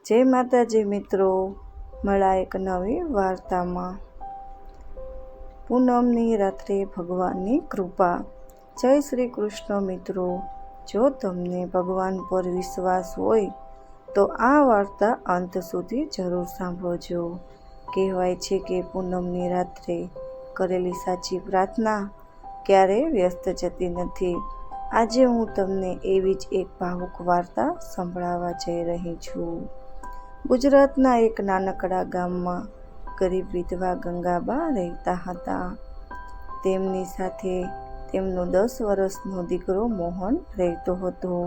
જય માતાજી મિત્રો, મળા એક નવી વાર્તામાં। પૂનમની રાત્રે ભગવાનની કૃપા। જય શ્રી કૃષ્ણ મિત્રો, જો તમને ભગવાન પર વિશ્વાસ હોય તો આ વાર્તા અંત સુધી જરૂર સાંભળજો। કહેવાય છે કે પૂનમની રાત્રે કરેલી સાચી પ્રાર્થના ક્યારેય વ્યસ્ત જતી નથી। આજે હું તમને એવી જ એક ભાવુક વાર્તા સંભળાવવા જઈ રહી છું। ગુજરાતના એક નાનકડા ગામમાં ગરીબ વિધવા ગંગાબા રહેતા હતા। તેમની સાથે તેમનો 10 વર્ષનો દીકરો મોહન રહેતો હતો।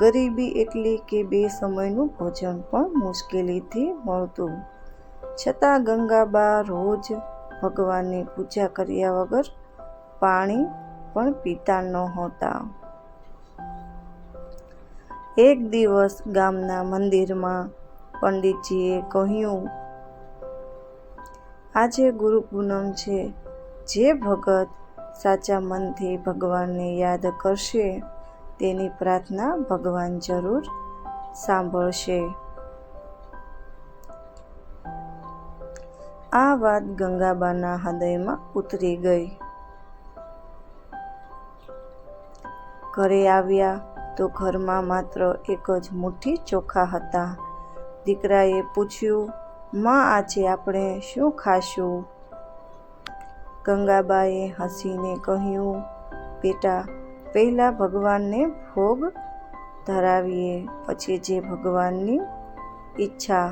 ગરીબી એટલી કે 2 સમયનું ભોજન પણ મુશ્કેલીથી મળતું, છતાં ગંગાબા રોજ ભગવાનની પૂજા કર્યા વગર પાણી પણ પીતા નહોતા। એક દિવસ ગામના મંદિરમાં પંડિતજીએ કહ્યું, આજે ગુરુ પૂનમ છે। જે ભગત સાચા મનથી ભગવાનને યાદ કરશે તેની પ્રાર્થના ભગવાન જરૂર સાંભળશે। આ વાત ગંગાબાના હૃદયમાં ઉતરી ગઈ। ઘરે આવ્યા તો ઘરમાં માત્ર એક જ મુઠ્ઠી ચોખા હતા। દીકરાએ પૂછ્યું, માં, આજે આપણે શું ખાશું? ગંગાબાએ હસીને કહ્યું, બેટા, પહેલા ભગવાનને ભોગ ધરાવીએ, પછી જે ભગવાનની ઈચ્છા।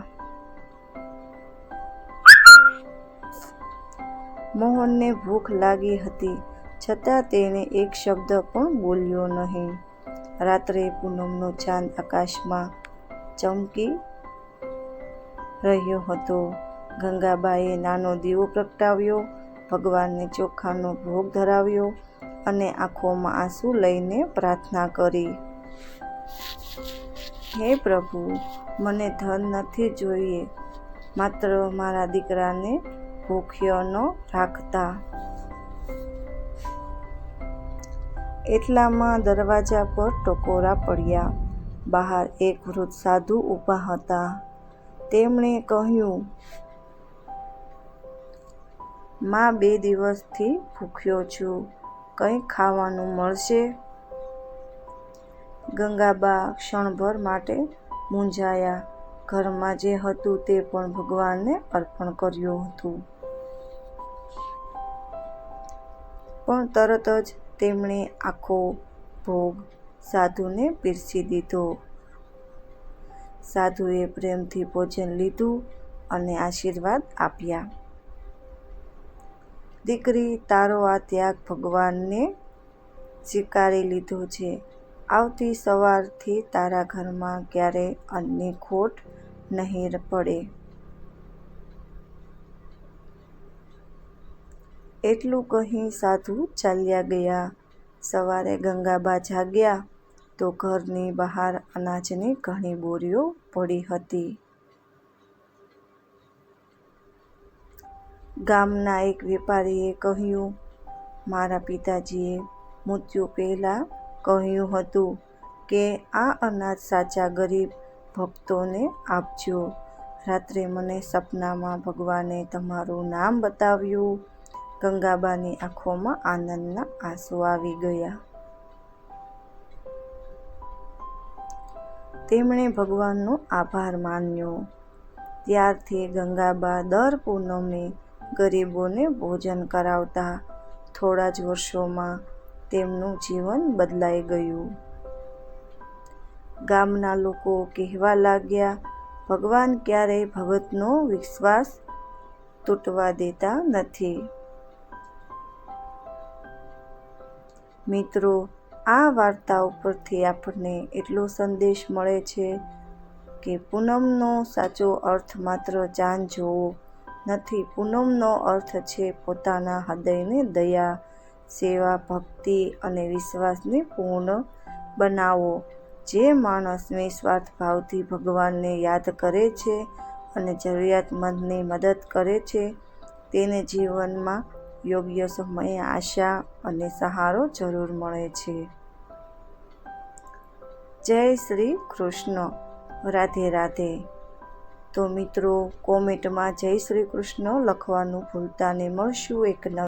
મોહનને ભૂખ લાગી હતી, છતાં તેણે એક શબ્દ પણ બોલ્યો નહીં। રાત્રે પૂનમનો ચાંદ આકાશમાં ચમકી રહ્યો હતો। ગંગાબાએ નાનો દીવો પ્રગટાવ્યો, ભગવાનને ચોખાનો ભોગ ધરાવ્યો અને આંખોમાં આંસુ લઈને પ્રાર્થના કરી, હે પ્રભુ, મને ધન નથી જોઈએ, માત્ર મારા દીકરાને ભૂખ્યો ન રાખતા। એટલામાં દરવાજા પર ટકોરા પડ્યા। બહાર એક વૃદ્ધ સાધુ ઊભા હતા। તેમણે કહ્યું, માં, 2 દિવસથી ભૂખ્યો છું, કંઈ ખાવાનું મળશે? ગંગાબા ક્ષણભર માટે મૂંઝાયા। ઘરમાં જે હતું તે પણ ભગવાનને અર્પણ કર્યું હતું, પણ તરત જ તેમણે આખો ભોગ સાધુને પીરસી દીધો। સાધુએ પ્રેમથી ભોજન લીધું અને આશીર્વાદ આપ્યા, દીકરી, તારો આ ત્યાગ ભગવાને સ્વીકારી લીધો છે। આવતી સવારથી તારા ઘરમાં ક્યારેય અન્નની ખોટ નહીં પડે। એટલું કહી સાધુ ચાલ્યા ગયા। સવારે ગંગાબા જાગ્યા તો ઘરની બહાર અનાજની ઘણી બોરીઓ પડી હતી। ગામના એક વેપારીએ કહ્યું, મારા પિતાજીએ મૃત્યુ પહેલાં કહ્યું હતું કે આ અનાજ સાચા ગરીબ ભક્તોને આપજો। રાત્રે મને સપનામાં ભગવાને તમારું નામ બતાવ્યું। ગંગાબાની આંખોમાં આનંદના આંસુ આવી ગયા। તેમણે ભગવાનનો આભાર માન્યો। ત્યારથી ગંગાબા દર પૂનમે ગરીબોને ભોજન કરાવતા। થોડા જ વર્ષોમાં તેમનું જીવન બદલાઈ ગયું। ગામના લોકો કહેવા લાગ્યા, ભગવાન ક્યારેય ભગતનો વિશ્વાસ તૂટવા દેતા નથી। મિત્રો, આ વાર્તા ઉપરથી આપણને એટલો સંદેશ મળે છે કે પૂનમનો સાચો અર્થ માત્ર ચાંદ જોવો નથી। પૂનમનો અર્થ છે પોતાના હૃદયને દયા, સેવા, ભક્તિ અને વિશ્વાસને પૂર્ણ બનાવવો। જે માણસ નિસ્વાર્થ ભાવથી ભગવાનને યાદ કરે છે અને જરૂરિયાતમંદની મદદ કરે છે, તેને જીવનમાં યોગ્ય સમયે આશા અને સહારો જરૂર મળે છે। જય શ્રી કૃષ્ણ, રાધે રાધે। તો મિત્રો કોમેન્ટમાં જય શ્રી કૃષ્ણ લખવાનું ભૂલતા નહીં. મળશું એક નવા